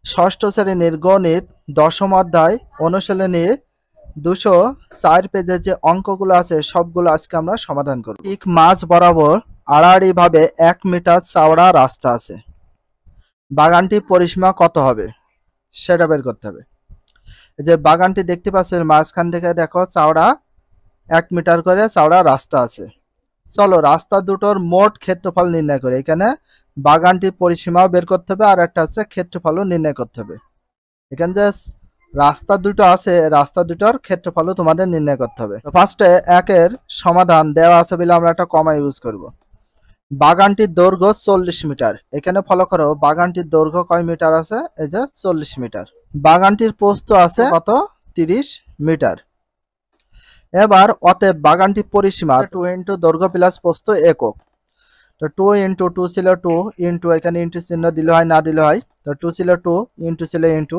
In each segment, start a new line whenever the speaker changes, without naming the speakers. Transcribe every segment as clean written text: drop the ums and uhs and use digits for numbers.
ষষ্ঠ শ্রেণীর গণিত দশম অধ্যায় অনুশীলনী 204 পেজে যে অঙ্কগুলো আছে সবগুলো আজকে আমরা সমাধান করব। ঠিক মাঝ বরাবর আড়াআড়ি ভাবে 1 মিটার চওড়া রাস্তা আছে। বাগানটি পরিসীমা কত হবে সেটা বের করতে হবে। এই যে বাগানটি দেখতে পাচ্ছেন মাঝখান থেকে দেখো চওড়া 1 মিটার করে চওড়া রাস্তা আছে। চলো রাস্তা দুটোর মোট ক্ষেত্রফল নির্ণয় করি। এখানে বাগানটির পরিসীমাও বের করতে হবে আর একটা হচ্ছে ক্ষেত্রফলও নির্ণয় করতে হবে। এখানে যে রাস্তা দুটো আছে রাস্তা দুটোর ক্ষেত্রফলও তোমাদের নির্ণয় করতে হবে। তো ফার্স্টে একের সমাধান দেওয়া আছে বলে আমরা একটা কমা ইউজ করব। বাগানটির দৈর্ঘ্য 40 মিটার। এখানে ফলো করো বাগানটির দৈর্ঘ্য কয় মিটার আছে? এই যে 40 মিটার। বাগানটির প্রস্থ আছে কত? 30 মিটার। এবার অতএব বাগানটির পরিসীমা 2 ইন্টু দৈর্ঘ্য প্লাস প্রস্থ একক। তো 2 ইন্টু 2 ছিল 2 ইন্টু এখানে ইন্টু চিহ্ন দিলে হয় না দিলে হয়। তো 2 ছিল 2 ইন্টু ছিল ইন্টু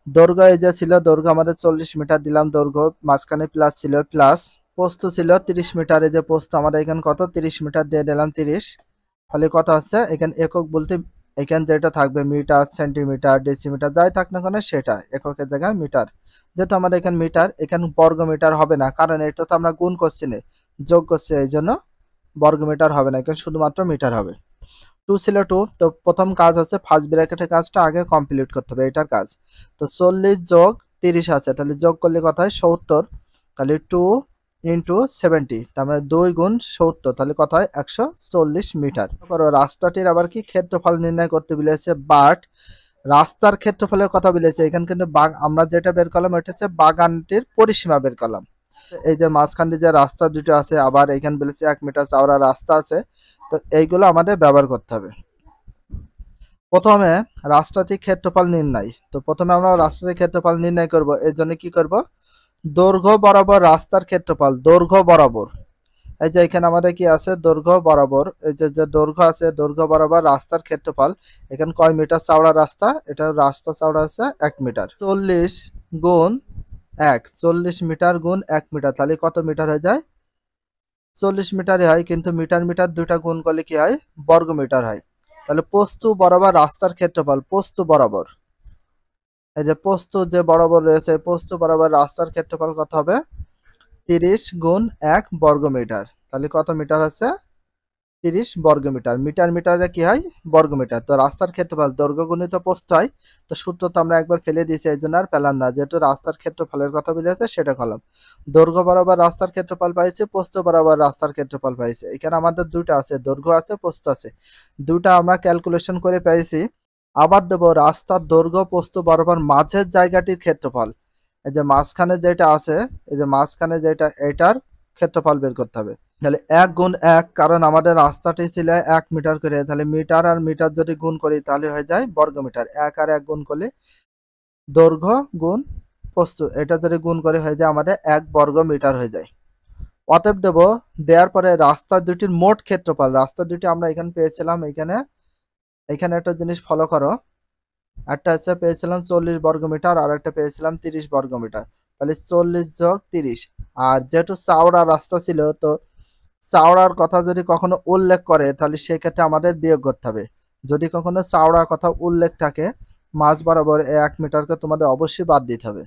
দৈর্ঘ্য এই যে ছিল দৈর্ঘ্য আমাদের 40 মিটার দিলাম দৈর্ঘ্য মাঝখানে প্লাস ছিল প্লাস প্রস্থ ছিল 30 মিটার। এই যে প্রস্থ আমাদের এখানে কত 30 মিটার দিয়ে দিলাম 30। তাহলে কত হচ্ছে এখানে একক বলতে এখানে যেটা থাকবে মিটার সেন্টিমিটার ডেসিমিটার যাই থাক না কেন সেটা এককের জায়গায় মিটার। যেহেতু আমাদের এখানে মিটার এখানে বর্গ মিটার হবে না কারণ এটা তো আমরা গুণ করছি না যোগ করছি এই জন্য বর্গ মিটার হবে না এখানে শুধুমাত্র মিটার হবে। 2 ছিল 2 তো প্রথম কাজ হচ্ছে ফার্স্ট ব্র্যাকেটের কাজটা আগে কমপ্লিট করতে হবে এটার কাজ। তো 40 যোগ 30 আছে তাহলে যোগ করলে কত হয় 70। তাহলে 2 ইন্টু 70 তার মানে 2 গুণ 70 তাহলে কত হয় 140 মিটার। করো রাস্তাটির আবার কি ক্ষেত্রফল নির্ণয় করতে বলেছে বাট রাস্তার ক্ষেত্রফলের কথা বলেছে এখানে কিন্তু আমরা যেটা বের করলাম এটা হচ্ছে বাগানটির পরিসীমা বের করলাম। এই যে মাঝখানে যে রাস্তা দুটো আছে আবার এখানে বলেছে 1 মিটার চওড়া রাস্তা আছে। তো এইগুলো আমাদের ব্যবহার করতে হবে। প্রথমে রাস্তাটির ক্ষেত্রফল নির্ণয়। তো প্রথমে আমরা রাস্তাটির ক্ষেত্রফল নির্ণয় করব। এর জন্য কি করব দৈর্ঘ্য বরাবর রাস্তার ক্ষেত্রফল দৈর্ঘ্য বরাবর এই যে এখানে আমাদের কি আছে দৈর্ঘ্য বরাবর এই যে যে দৈর্ঘ্য আছে দৈর্ঘ্য বরাবর রাস্তার ক্ষেত্রফল এখানে কয় মিটার চওড়া রাস্তা এটা রাস্তা চওড়া আছে 1 মিটার। 40 গুণ 1 40 মিটার গুণ 1 মিটার তাহলে কত মিটার হয়ে যায় 40 মিটারই হয় কিন্তু মিটার মিটার দুইটা গুণ করলে কি হয় বর্গ মিটার হয়। তাহলে প্রস্থ বরাবর রাস্তার ক্ষেত্রফল প্রস্থ বরাবর এই যে প্রস্থ যে বরাবর রয়েছে প্রস্থ বরাবর রাস্তার ক্ষেত্রফল কত হবে 30 গুণ 1 বর্গ মিটার। তাহলে কত মিটার আছে 30 বর্গ মিটার। মিটার মিটারে কি হয় বর্গ মিটার। তো রাস্তার ক্ষেত্রফল দৈর্ঘ্য গুণিত প্রস্থ হয়। তো সূত্র তো আমরা একবার ফেলে দিয়েছি এই জন্য আর পেলাম না যেহেতু রাস্তার ক্ষেত্রফলের কথা বলেছে সেটা করলাম। দৈর্ঘ্য বরাবর রাস্তার ক্ষেত্রফল পাইছে প্রস্থ বরাবর রাস্তার ক্ষেত্রফল পাইছে। এখানে আমাদের দুটো আছে দৈর্ঘ্য আছে প্রস্থ আছে দুটা আমরা ক্যালকুলেশন করে পেয়েছি। আবার দেব রাস্তার দৈর্ঘ্য প্রস্থ বরাবর মাঝের জায়গাটির ক্ষেত্রফল এই যে মাঝখানে যেটা আছে এই যে মাঝখানে যেটা এটার ক্ষেত্রফল বের করতে হবে। তাহলে 1 গুণ 1 কারণ আমাদের রাস্তাটি ছিল 1 মিটার করে তাহলে মিটার আর মিটার যদি গুণ করি তাহলে হয়ে যায় বর্গ মিটার। 1 আর 1 গুণ করলে দৈর্ঘ্য গুণ প্রস্থ এটা যদি গুণ করে হয়ে যায় আমাদের 1 বর্গ মিটার হয়ে যায়। অতএব দেব দেওয়ার পরে রাস্তা দুটির মোট ক্ষেত্রফল রাস্তা দুটি আমরা এখানে পেয়েছিলাম এখানে একটা জিনিস ফলো করো একটা হচ্ছে পেয়েছিলাম 40 বর্গ মিটার আর একটা পেয়েছিলাম 30 বর্গ মিটার। তাহলে 40 যোগ 30 আর যেহেতু চওড়া রাস্তা ছিল তো চাওড়ার কথা যদি কখনো উল্লেখ করে তাহলে সেক্ষেত্রে আমাদের বিয়োগ করতে হবে। যদি কখনো চাওড়ার কথা উল্লেখ থাকে মাঝ বরাবর 1 মিটারকে তোমাদের অবশ্যই বাদ দিতে হবে।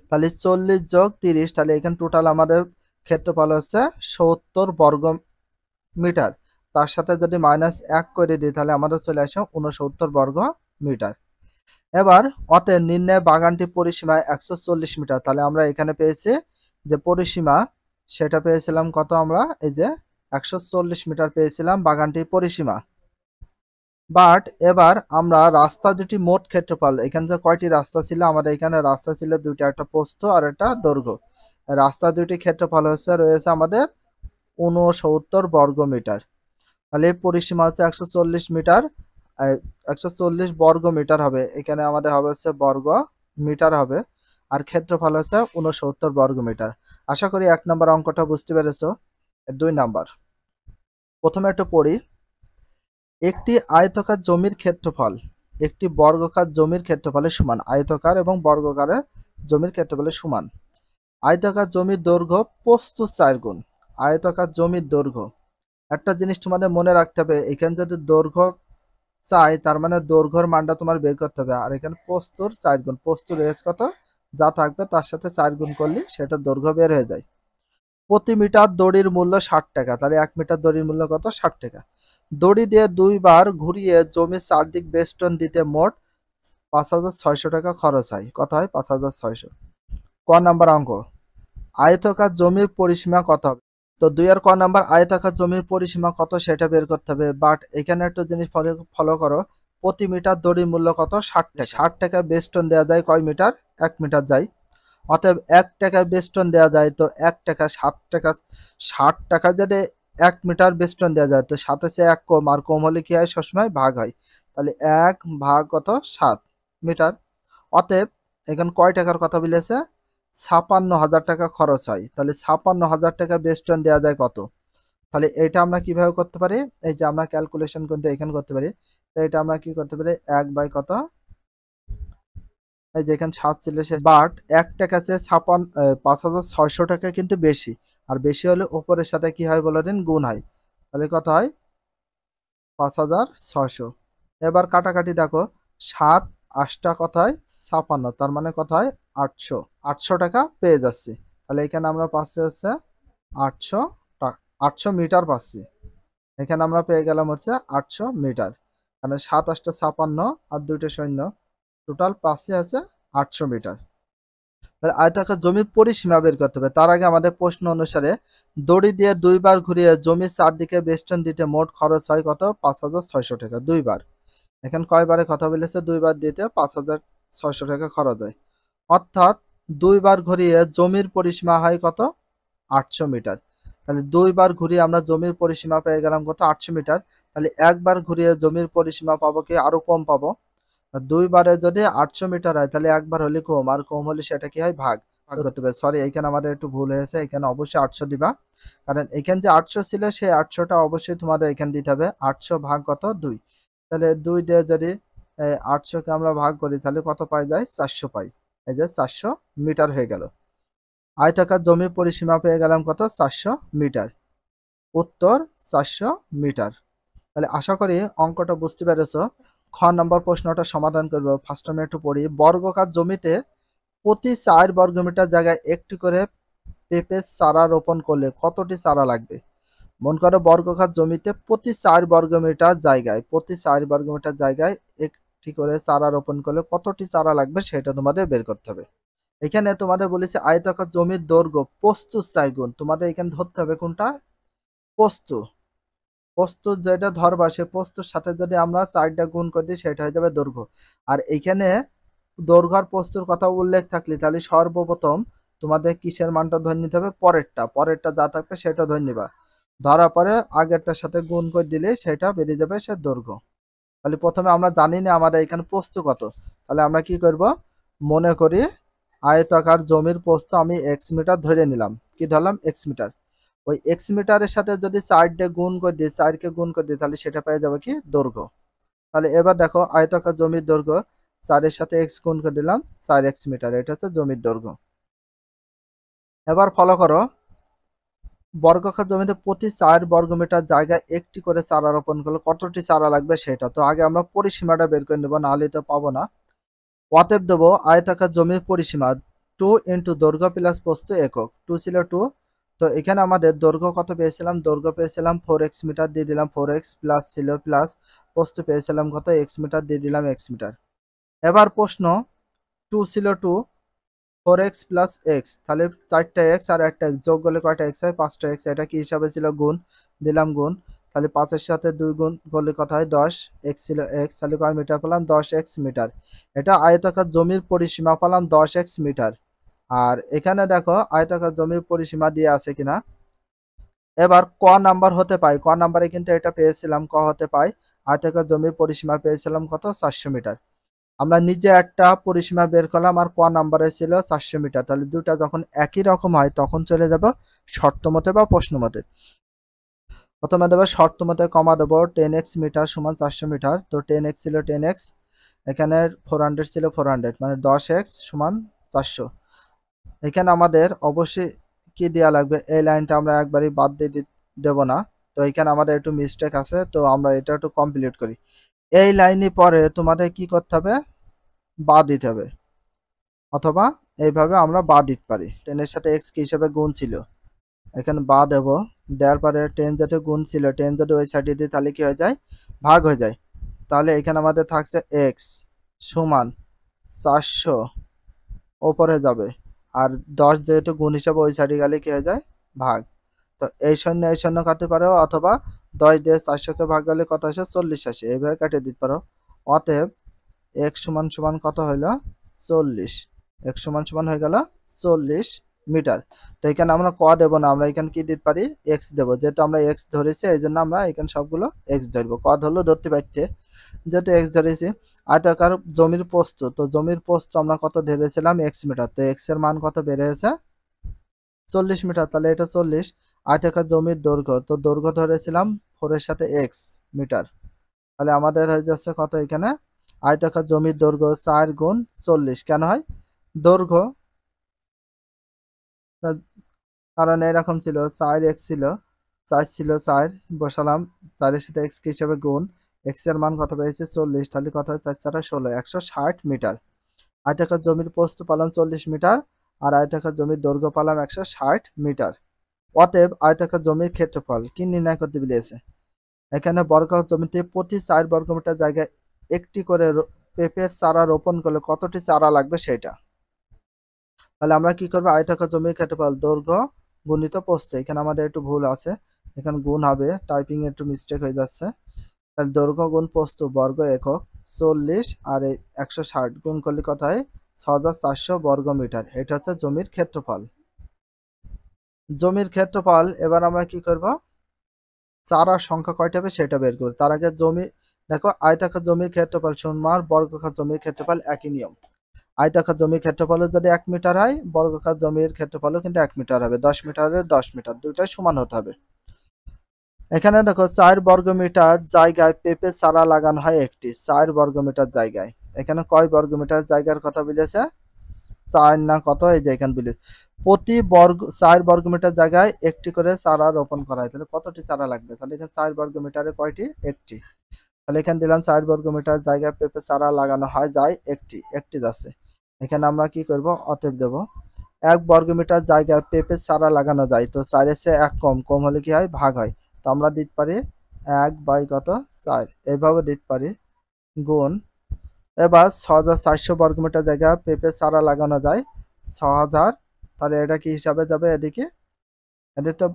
তাহলে 40 যোগ 30 তাহলে এখানে টোটাল আমাদের ক্ষেত্রফল হচ্ছে 70 বর্গ মিটার। তার সাথে যদি -1 করে দিই তাহলে আমাদের চলে আসে 69 বর্গ মিটার। এবার অতএব নির্ণয় বাগানটি পরিসীমা 140 মিটার। তাহলে আমরা এখানে পেয়েছি যে পরিসীমা সেটা পেয়েছিলাম কত আমরা এই যে 140 মিটার পেয়েছিলাম বাগানটির পরিসীমা। বাট এবার আমরা রাস্তা দুটি মোট ক্ষেত্রফল এখানে যে কয়টি রাস্তা ছিল আমাদের এখানে রাস্তা ছিল দুইটা একটা প্রস্থ আর একটা দৈর্ঘ্য। রাস্তা দুটি ক্ষেত্রফল রয়েছে আমাদের 69 বর্গ মিটার। তাহলে পরিসীমা হচ্ছে 140 মিটার 140 বর্গ মিটার হবে এখানে আমাদের হবে হচ্ছে বর্গ মিটার হবে আর ক্ষেত্রফল হচ্ছে 69 বর্গ মিটার। আশা করি 1 নম্বর অঙ্কটা বুঝতে পেরেছো। 2 নাম্বার প্রথমে একটু পড়ি। একটি আয়তাকার জমির ক্ষেত্রফল একটি বর্গাকার জমির ক্ষেত্রফলের সমান। আয়তাকার এবং বর্গাকারের জমির ক্ষেত্রফলের সমান। আয়তাকার জমির দৈর্ঘ্য প্রস্থ 4 গুণ। আয়তাকার জমির দৈর্ঘ্য একটা জিনিস তোমাদের মনে রাখতে হবে এখানে যদি দৈর্ঘ্য চাই, তার মানে দৈর্ঘ্যের মানটা তোমার বের করতে হবে। আর এখানে প্রস্তুর 4 গুণ, প্রস্তুর এস কত যা থাকবে তার সাথে 4 গুণ করলে সেটা দৈর্ঘ্য বের হয়ে যায়। প্রতি মিটার দড়ির মূল্য 60 টাকা, তাহলে 1 মিটার দড়ির মূল্য কত 60 টাকা। দড়ি দিয়ে 2 বার ঘুরিয়ে জমির চারদিক বেষ্টন দিতে মোট 5600 টাকা খরচ হয়। কত হয়? 5600। ক নাম্বার অঙ্ক, আয়তাকার জমির পরিসীমা কত হবে? তো 2 আর ক নাম্বার, আয়তাকার জমির পরিসীমা কত সেটা বের করতে হবে। বাট এখানে একটা জিনিস ফলো করো, প্রতি মিটার দড়ির মূল্য কত 60 টাকা। 60 টাকা বেষ্টন দেওয়া যায় কয় মিটার? 1 মিটার যায়। অতএব 1 টাকা বেষ্টন দেওয়া যায়, তো 1 টাকা 60 টাকা, 60 টাকা যদি 1 মিটার বেষ্টন দেওয়া যায়, তো 7 চেয়ে 1 কম, আর কম হলে কি হয়? সবসময় ভাগ হয়। তাহলে 1 ভাগ কত 7 মিটার। অতএব এখানে কয় টাকার কথা বলেছে? ৫৬,০০০ টাকা খরচ হয়। তাহলে ৫৬,০০০ টাকা বেষ্টন দেওয়া যায় কত? তাহলে এটা আমরা কিভাবে করতে পারি? এই যে আমরা ক্যালকুলেশন কিন্তু এখানে করতে পারি। তো এটা আমরা কি করতে পারি? 1 বাই কত, এই যে এখানে 7 ছিল সে, বাট 1 টাকা চেয়ে ৫,৬০০ টাকা কিন্তু বেশি। আর বেশি হলে উপরের সাথে কি হয় বলে দিন? গুণ হয়। তাহলে কত হয়? ৫,৬০০। এবার কাটাকাটি দেখো, ৭ ৮টা কত হয়? ৫৬, তার মানে কত হয়? ৮০০। ৮০০ টাকা পেয়ে যাচ্ছি। তাহলে এখানে আমরা পাচ্ছি হচ্ছে ৮০০ টাকা, ৮০০ মিটার পাচ্ছি। এখানে আমরা পেয়ে গেলাম হচ্ছে ৮০০ মিটার। মানে ৭ ৮টা ৫৬ আর 2টা শূন্য, টোটাল পাচ্ছি হচ্ছে ৮০০ মিটার। তাহলে আয়তাকার জমির পরিসীমা বের করতে হবে। তার আগে আমাদের প্রশ্ন অনুসারে দড়ি দিয়ে 2 বার ঘুরিয়ে জমির চারদিকে বেষ্টন দিতে মোট খরচ হয় কত? ৫,৬০০ টাকা। 2 বার। এখানে কয়বারে কথা বলেছে? 2 বার দিতে ৫,৬০০ টাকা খরচ হয়। অর্থাৎ 2 বার ঘুরিয়ে জমির পরিসীমা হয় কত? ৮০০ মিটার। তাহলে 2 বার ঘুরিয়ে আমরা জমির পরিসীমা পেয়ে গেলাম কত? ৮০০ মিটার। তাহলে 1 বার ঘুরিয়ে জমির পরিসীমা পাবো কি? আরো কম পাবো। 2 বারে যদি ৮০০ মিটার হয়, তাহলে 1 বার হলে কম, আর কম হলে সেটা কি হয়? ভাগ। ভাগ করতে হবে। সরি, এখানে আমাদের একটু ভুল হয়েছে। এখানে অবশ্যই ৮০০ দিবা। কারণ এখানে যে ৮০০ ছিল সেই ৮০০টা অবশ্যই তোমাদের এখানে দিতে হবে। ৮০০ ভাগ কত? 2। তাহলে 2 দিয়ে যদি ৮০০ কে আমরা ভাগ করি, তাহলে কত পাই যায়? 400 পাই। এই যে 400 মিটার হয়ে গেল। আয়তাকার জমির পরিসীমা পেয়ে গেলাম কত? 400 মিটার। উত্তর 400 মিটার। তাহলে আশা করি অঙ্কটা বুঝতে পেরেছো। খ নম্বর প্রশ্নটা সমাধান করব। ফার্স্ট আমি একটু পড়ি। বর্গাকার জমিতে প্রতি 4 বর্গমিটার জায়গায় একটি করে পেঁপে চারা রোপণ করলে কতটি চারা লাগবে? মনে করো বর্গাকার জমিতে প্রতি 4 বর্গমিটার জায়গায়, প্রতি 4 বর্গমিটার জায়গায় একটি করে চারা রোপণ করলে কতটি চারা লাগবে সেটা তোমাদের বের করতে হবে। এখানে তোমাদের বলেছে আয়তাকার জমির দৈর্ঘ্য প্রস্তুত 4 গুণ। তোমাদের এখানে ধরতে হবে কোনটা? প্রস্তু। প্রস্তুত যেটা ধরবা সে প্রস্তুর সাথে যদি আমরা 4টা গুণ করে দিই সেটা হয়ে যাবে দৈর্ঘ্য। আর এইখানে দৈর্ঘ্য আর প্রস্তুর কথা উল্লেখ থাকলে তাহলে সর্বপ্রথম তোমাদের কিসের মানটা ধরে নিতে হবে? পরেরটা। পরেরটা যা থাকবে সেটা ধরে নিবা। ধরার পরে আগেরটার সাথে গুণ করে দিলে সেটা বেরিয়ে যাবে সে দৈর্ঘ্য। তাহলে প্রথমে আমরা জানি না আমাদের এখানে প্রস্থ কত। তাহলে আমরা কি করব? মনে করি আয়তাকার জমির প্রস্থ আমি এক্স মিটার ধরে নিলাম। কি ধরলাম? X metre. ওই এক্স মিটারের সাথে যদি 4 গুণ করে দিই, 4কে গুণ করে দিই, তাহলে সেটা পেয়ে যাবে কি? দৈর্ঘ্য। তাহলে এবার দেখো আয়তাকার জমির দৈর্ঘ্য 4 এর সাথে এক্স গুণ করে দিলাম, 4x মিটার। এটা হচ্ছে জমির দৈর্ঘ্য। এবার ফলো করো, বর্গাকার জমিতে প্রতি 4 বর্গমিটার জায়গায় একটি করে চারা রোপণ করলে কতটি চারা লাগবে সেটা। তো আগে আমরা পরিসীমাটা বের করে নেবো, নাহলে তো পাবো না। অতএব দেবো আয়তাকার জমির পরিসীমা 2 ইন্টু দৈর্ঘ্য প্লাস প্রস্থ একক। 2 ছিল 2। তো এখানে আমাদের দৈর্ঘ্য কত পেয়েছিলাম? দৈর্ঘ্য পেয়েছিলাম 4x মিটার, দিয়ে দিলাম 4x, প্লাস ছিল প্লাস, প্রস্থ পেয়েছিলাম কত? x মিটার, দিয়ে দিলাম x মিটার। এবার প্রশ্ন, 2 ছিল 2, 4x প্লাস এক্স, তাহলে 4টা এক্স আর একটা এক্স যোগ করলে কয়টা এক্স হয়? 5টা এক্স। এটা কি হিসাবে ছিল? গুণ। দিলাম গুণ। তাহলে 5-এর সাথে 2 গুণ করলে কত হয়? 10। এক্স ছিল এক্স, তাহলে কয় মিটার পেলাম? 10x metre. এটা আয়তাকার জমির পরিসীমা পেলাম 10x মিটার। আর এখানে দেখো আয়তাকার জমির পরিসীমা দিয়ে আছে কিনা। এবার ক নাম্বার হতে পাই, ক নাম্বারে কিন্তু এটা পেয়েছিলাম। ক হতে পাই আয়তাকার জমির পরিসীমা পেয়েছিলাম কত? 400 মিটার। আমরা নিজে একটা পরিসীমা বের করলাম, আর ক নাম্বারে ছিল 400 মিটার। তাহলে দুটা যখন একই রকম হয় তখন চলে যাব শর্ত মতে বা প্রশ্ন মতে। প্রথমে দেবো শর্ত মতে, কমা দেবো 10x মিটার সমান 400 মিটার। তো 10x ছিল 10x, এখানে 400 ছিল 400, মানে 10x সমান 400। এখানে আমাদের অবশ্যই কি দেওয়া লাগবে? এই লাইনটা আমরা একবারই বাদ দিয়ে দেব না। তো এখানে আমাদের একটু মিস্টেক আছে, তো আমরা এটা একটু কমপ্লিট করি। এই লাইনে পরে তোমাদের কি করতে হবে, বা দিতে হবে, অথবা এইভাবে আমরা বা দিতে পারি। 10 এর সাথে এক্স কি হিসাবে গুণ ছিল, এখানে বা দেব, দেওয়ার পরে 10 যাতে গুণ ছিল 10 যদি ওই সাইডে দিই তাহলে কি হয়ে যায়, ভাগ হয়ে যায়। তাহলে এখানে আমাদের থাকছে এক্স সমান 400 ওপরে যাবে, আর 10 যেহেতু গুণ হিসাবে ওই সাইডে গেলে কি হয়ে যায়, ভাগ। তো এই শূন্য কাটতে পারো, অথবা 10 দিয়ে 400 কে ভাগ গেলে কত আসে, 40 আসে, এইভাবে কাটিয়ে দিতে পারো। অতএব x সমান সমান কত হইলো, 40। x সমান সমান হয়ে গেল 40 মিটার। তো এখানে আমরা ক দেব না, আমরা এখানে কি দিতে পারি, x দেব, যেহেতু আমরা x ধরেছি এই জন্য আমরা এখানে সবগুলো x ধরবো, ক ধরলেও ধরতে পারতে, যেহেতু x ধরেছি। আয়তাকার জমির প্রস্থ, তো জমির প্রস্থ আমরা কত ধরেছিলাম, x মিটার, তো x এর মান কত বেড়ে গেছে, 40 মিটার, তাহলে এটা 40। আয়তাকার জমির দৈর্ঘ্য, তো দৈর্ঘ্য ধরেছিলাম 4 এর সাথে x মিটার, তাহলে আমাদের হয়ে যাচ্ছে কত, এখানে আয়তাকার জমির দৈর্ঘ্য 4 গুণ 40 কেন হয়, দৈর্ঘ্য, কারণ এরকম ছিল 4x ছিল, 4 ছিল 4 বসালাম, 4 এর সাথে x কে হিসাবে গুণ, x এর মান কত পেয়েছে 40, তাহলে কত হয় 4 4 16, 160 মিটার। আয়তাকার জমির প্রস্থ পেলাম 40 মিটার, আর আয়তাকার জমির দৈর্ঘ্য পেলাম 160 মিটার। অতএব আয়তাকার জমির ক্ষেত্রফল কি নির্ণয় করতে বলেছে, এখানে বর্গাকার জমিতে প্রতি 4 বর্গমিটার জায়গায় একটি করে পেঁপের চারা রোপণ করলে কতটি চারা লাগবে সেটা। তাহলে আমরা কি করবো, আয়তাকার জমির ক্ষেত্রফল দৈর্ঘ্য গুণিত প্রস্থ, এখানে আমাদের একটু ভুল আছে, এখানে গুণ হবে, টাইপিং একটু মিস্টেক হয়ে যাচ্ছে। তাহলে দৈর্ঘ্য গুণ প্রস্থ বর্গ একক 40, আর 160 গুণ করলে কত হয়, 6400 বর্গ মিটার, এটা হচ্ছে জমির ক্ষেত্রফল। জমির ক্ষেত্রফল এবার আমরা কি করব, চারার সংখ্যা কয়টা হবে সেটা বের করব। তার আগে জমি দেখো, আয়তাকার জমির ক্ষেত্রফল সমান বর্গাকার জমির ক্ষেত্রফল, একই নিয়ম। আয়তাকার জমির ক্ষেত্রফল যদি 1 মিটার হয়, বর্গাকার জমির ক্ষেত্রফলও কিন্তু 1 মিটার হবে, 10 মিটারে 10 মিটার, দুইটাই সমান হতে হবে। এখানে দেখো 4 বর্গমিটার জায়গায় পেঁপে চারা লাগানো হয় একটি, 4 বর্গমিটার জায়গায়, এখানে কয় বর্গমিটার জায়গার কথা বলেছে, 4 না কত, এই যে এখানে বলেছে প্রতি 4 বর্গমিটার জায়গায় একটি করে চারা রোপণ করা হয়, তাহলে কতটি চারা লাগবে, তাহলে এখানে 4 বর্গমিটারে কয়টি, একটি, তাহলে এখানে দিলাম 4 বর্গমিটার জায়গায় পেঁপে চারা লাগানো হয় যায় একটি, একটি যাচ্ছে। এখানে আমরা কি করব, অতএব দেব 1 বর্গমিটার জায়গায় পেঁপে চারা লাগানো যায়, তো 4 এর চেয়ে 1 কম, কম হলে কি হয়, ভাগ হয়, তো আমরা দিতে পারি 1 বাই কত 4, এইভাবে দিতে পারি, গুণ। এবার 6400 বর্গমিটার জায়গা পেঁপে চারা লাগানো যায় 6000, তাহলে এটা কি হিসাবে যাবে এদিকে, এটা তো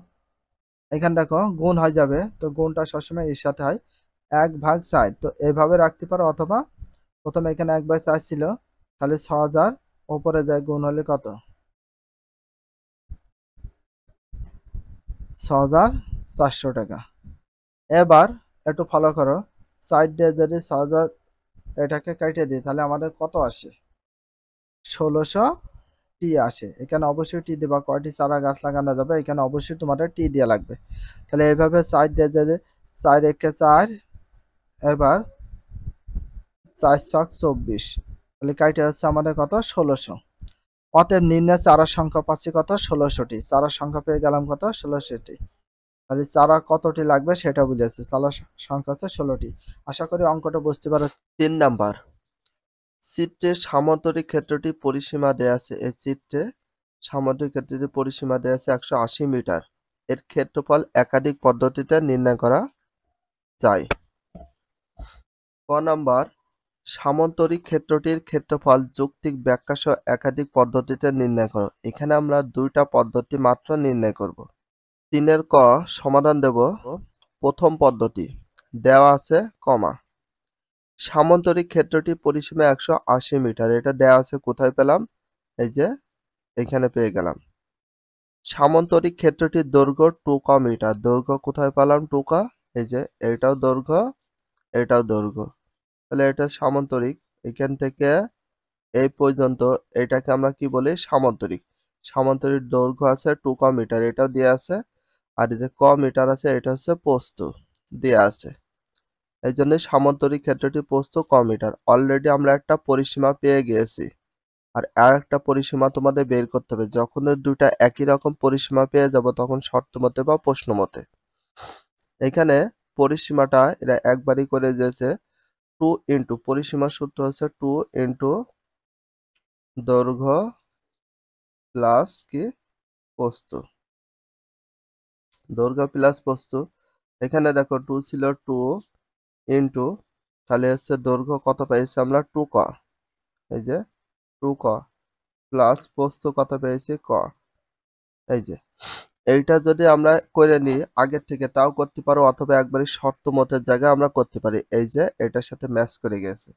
এখানে দেখো গুণ হয়ে যাবে, তো গুণটা সবসময় এর সাথে হয়, 1/4, তো এইভাবে রাখতে পারো, অথবা প্রথমে এখানে 1/4 ছিল, তাহলে 6000 উপরে যায় গুণ হলে কত, 6400 টাকা। এবার একটু ফলো করো, সাইড দিয়ে যদি 6000 এটাকে কেটে দিই তাহলে আমাদের কত আসে, 1600 টি আসে। এখানে অবশ্যই টি দেবা, কয়টি চারা গাছ লাগানো যাবে এখানে অবশ্যই তোমাদের টি দেওয়া লাগবে। তাহলে এইভাবে সাইড দিয়ে যদি 4 একে 4, এবার 4 ছক 24, তাহলে কাইটে হচ্ছে আমাদের কত, 1600। অতএব নিম্নে চারার সংখ্যা পাচ্ছি কত, 1600টি, চারার সংখ্যা পেয়ে গেলাম কত, 1600টি। তাহলে চারা কতটি লাগবে সেটা বুঝেছে, চারার সংখ্যা হচ্ছে 16টি। আশা করি অঙ্কটা বুঝতে পারো। 3 নাম্বার, চিত্রে সামান্তরিক ক্ষেত্রটি পরিসীমা দেয়া আছে, এই চিত্রে সামান্তরিক ক্ষেত্রটি পরিসীমা দেয়া আছে 180 মিটার, এর ক্ষেত্রফল একাধিক পদ্ধতিতে নির্ণয় করা যায়। ক নাম্বার, সামান্তরিক ক্ষেত্রটির ক্ষেত্রফল যৌক্তিক ব্যাখ্যা সহ একাধিক পদ্ধতিতে নির্ণয় করো। এখানে আমরা দুইটা পদ্ধতি মাত্র নির্ণয় করব। 3 ক সমাধান দেব। প্রথম পদ্ধতি, দেওয়া আছে কমা, সামান্তরিক ক্ষেত্রটি পরিসীমা 180 মিটার, এটা দেওয়া আছে, কোথায় পেলাম, এই যে এখানে পেয়ে গেলাম। সামান্তরিক ক্ষেত্রটির দৈর্ঘ্য 2 মিটার, দৈর্ঘ্য কোথায় পেলাম, 2, এই যে এটাও দৈর্ঘ্য, এটাও দৈর্ঘ্য, তাহলে এটা সামান্তরিক, এখান থেকে এই পর্যন্ত এটাকে আমরা কি বলি, সামান্তরিক। সামান্তরিক দৈর্ঘ্য আছে 2 মিটার, এটাও দেওয়া আছে, আর এই যে মিটার আছে এটা হচ্ছে প্রস্থ দেওয়া আছে, এই জন্য সামান্তরিক ক্ষেত্রটি প্রস্থ মিটার। অলরেডি আমরা একটা পরিসীমা পেয়ে গিয়েছি, আর একটা পরিসীমা তোমাদের বের করতে হবে। যখন দুইটা একই রকম পরিসীমা পেয়ে যাব তখন শর্ত মতে বা প্রশ্ন মতে এখানে পরিসীমাটা এরা একবারই করে দিয়েছে, টু ইন্টু পরিসীমার সূত্র হচ্ছে 2 ইন্টু দৈর্ঘ্য প্লাস কি প্রস্থ, দৈর্ঘ্য প্লাস প্রস্থ। এখানে দেখো 2 ছিল 2 ইন্টু, তাহলে হচ্ছে দৈর্ঘ্য কত পেয়েছি আমরা 2 ক, এই যে 2 ক প্লাস প্রস্থ কত পেয়েছি ক। এই যে এইটা যদি আমরা করে নিই আগের থেকে তাও করতে পারো, অথবা একবারে শর্ত মতের জায়গায় আমরা করতে পারি। এই যে এটার সাথে ম্যাচ করে গেছে,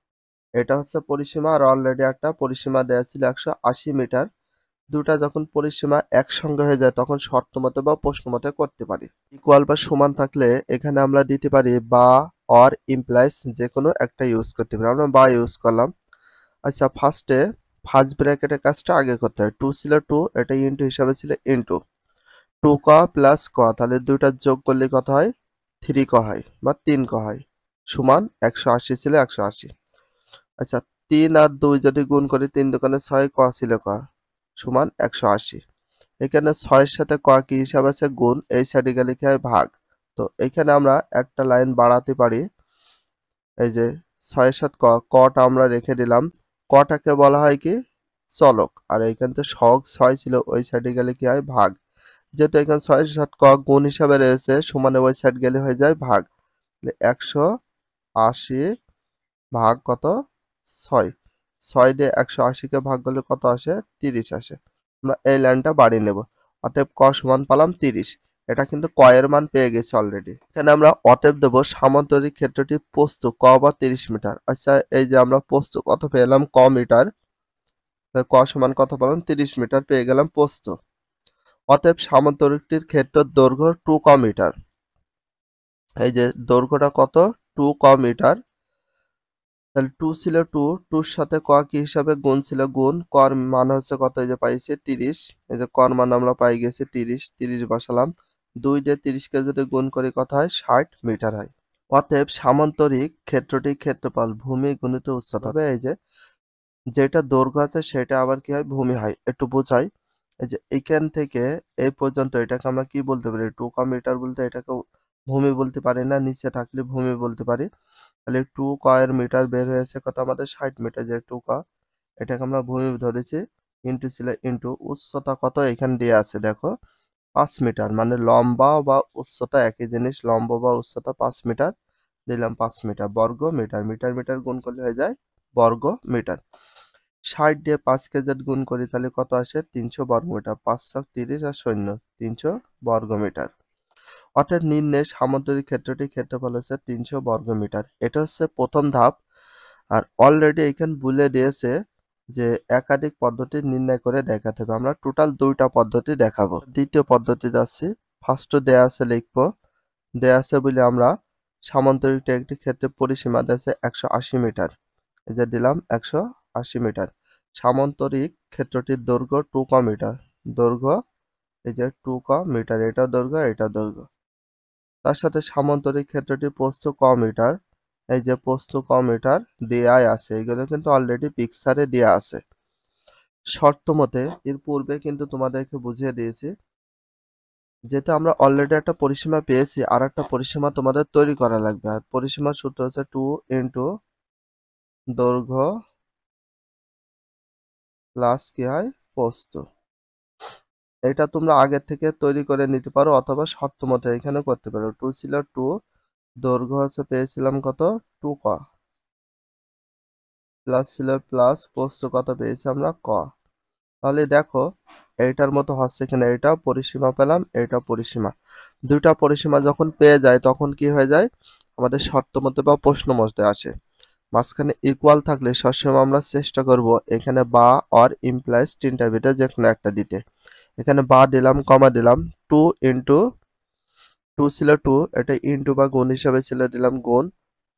এটা হচ্ছে পরিসীমা, আর অলরেডি একটা পরিসীমা দেওয়া ছিল 180 মিটার। দুটা যখন পরিসীমা একসঙ্গে হয়ে যায় তখন শর্ত মতে বা প্রশ্ন মতে করতে পারি। ইকুয়াল বা সমান থাকলে এখানে আমরা দিতে পারি বা, অর, ইমপ্লাইজ যে কোনো একটা ইউজ করতে পারি। আমরা বা ইউজ করলাম। আচ্ছা, ফার্স্ট ব্র্যাকেটের কাজটা আগে করতে হয়। 2 ছিল 2, এটা ইন্টু হিসাবে ছিল ইন্টু 2 ক প্লাস ক, তাহলে দুইটা যোগ করলে কত হয় 3 ক হয় বা 3 ক হয়, সমান 180 ছিল 180। আচ্ছা, 3 আর 2 যদি গুণ করি 3 দোকানে 6, ক ছিল ক, সমান 180। এখানে 6 এর সাথে ক কি হিসাব আছে গুণ, এই সাইডে গেলে কি হয় ভাগ। তো এখানে আমরা একটা লাইন বাড়াতে পারি, এই যে 6 এর সাথে কটা আমরা রেখে দিলাম। কটাকে বলা হয় কি চলক, আর এইখান থেকে সহগ 6 ছিল, ওই সাইডে গেলে কি হয় ভাগ। যেহেতু এখানে 6 এর সাথে ক গুণ হিসাবে রয়েছে, সমানে ওই সাইড গেলে হয়ে যায় ভাগ। 180 ভাগ কত 6, 6 দিয়ে 180 কে ভাগ করলে কত আসে 30 আসে। আমরা এই লাইনটা বাড়িয়ে নেব, অতএব ক সমান পেলাম 30। এটা কিন্তু ক এর মান পেয়ে গেছি অলরেডি। এখানে আমরা অতএব দেব সামান্তরিক ক্ষেত্রটি প্রস্থ ক বা 30 মিটার। আচ্ছা, এই যে আমরা প্রস্থ কত পেলাম ক মিটার, ক সমান কত পেলাম 30 মিটার পেয়ে গেলাম প্রস্থ। অতএব সামান্তরিকটির ক্ষেত্রের দৈর্ঘ্য 2 ক মিটার। এই যে দৈর্ঘ্যটা কত 2 ক মিটার। তাহলে 2 ছিল 2, 2 সাথে ক কি হিসাবে গুণ ছিল গুণ, কর মান হচ্ছে কত, এই যে পাইছি 30। এই যে কর মান আমরা পাই গেছি 30, 30 বসালাম। 2 দিয়ে 30 কে যদি গুণ করি কত হয় 60 মিটার হয়। অতএব সামান্তরিক ক্ষেত্রটির ক্ষেত্রফল ভূমি গুণিত উচ্চতা হবে। এই যে যেটা দৈর্ঘ্য আছে সেটা আবার কি হয় ভূমি হয়, একটু বোঝাই। এই যে এখান থেকে এই পর্যন্ত এটাকে আমরা কি বলতে পারি 2 ক মিটার বলতে, এটাকে ভূমি বলতে পারি না, নিচে থাকলে ভূমি বলতে পারি। তাহলে 2 ক এর মিটার বের হয়েছে কত আমাদের 60 মিটার, যে 2 ক এটাকে আমরা ভূমি ধরেছি, ইন্টু ছিল ইন্টু উচ্চতা কত এখানে দেয়া আছে দেখো 5 মিটার, মানে লম্বা বা উচ্চতা একই জিনিস, লম্বা বা উচ্চতা 5 মিটার দিলাম, 5 মিটার বর্গ মিটার, মিটার মিটার গুণ করলে হয়ে যায় বর্গ মিটার। 60 দিয়ে 5 কে যদি গুণ করি তাহলে কত আসে 300 বর্গ মিটার, 5 × 30 আর শূন্য 300 বর্গ মিটার। অর্থাৎ নির্ণয় সামান্তরিক ক্ষেত্রটির ক্ষেত্রফল হচ্ছে 300 বর্গ মিটার। এটা হচ্ছে প্রথম ধাপ। আর অলরেডি এখানে বলে দিয়েছে যে একাধিক পদ্ধতি নির্ণয় করে দেখাতে হবে। আমরা টোটাল 2টা পদ্ধতি দেখাবো। দ্বিতীয় পদ্ধতি যাচ্ছি, ফার্স্টে দেয়া আছে লিখবো, দেয়া আছে বলে আমরা সামান্তরিক একটি ক্ষেত্রে পরিসীমা দিয়েছে 180 মিটার, এই যে দিলাম 180 মিটার। সামান্তরিক ক্ষেত্রটির দৈর্ঘ্য 2 ক মিটার, দৈর্ঘ্য এই যে 2 ক মিটার, এটা দৈর্ঘ্য এটা দৈর্ঘ্য। তার সাথে সামান্তরিক ক্ষেত্রটি প্রস্থ ক মিটার, এই যে প্রস্থ ক মিটার দেয়াই আছে, এগুলো কিন্তু অলরেডি পিকচারে দেয়া আছে। শর্ত মতে এর পূর্বে কিন্তু তোমাদেরকে বুঝিয়ে দিয়েছি, যেহেতু আমরা অলরেডি একটা পরিসীমা পেয়েছি আর একটা পরিসীমা তোমাদের তৈরি করা লাগবে। আর পরিসীমার সূত্র হচ্ছে 2 ইন্টু দৈর্ঘ্য প্লাস কি হয় প্রস্থ। এটা তোমরা আগের থেকে তৈরি করে নিতে পারো অথবা শর্ত মতে এখানে করতে পারো। 2 ছিল 2, দৈর্ঘ্য হচ্ছে পেয়েছিলাম কত 2 ক, প্লাস ছিল প্লাস, প্রস্থ কত পেয়েছি আমরা ক। তাহলে দেখো এইটার মতো হচ্ছে কিনা, এটা পরিসীমা পেলাম, এটা পরিসীমা। দুইটা পরিসীমা যখন পেয়ে যায় তখন কি হয়ে যায় আমাদের শর্ত মতে বা প্রশ্ন মতে আসে। মাঝখানে ইকুয়াল থাকলে সবসময় আমরা চেষ্টা করব এখানে বা, অর, ইমপ্লাইজ তিনটা ভিতরে যে কোনো একটা দিতে। এখানে বা দিলাম, কমা দিলাম, 2 ইন্টু 2 ছিল 2, এটা ইন্টু বা গুণ হিসাবে ছিল দিলাম গুণ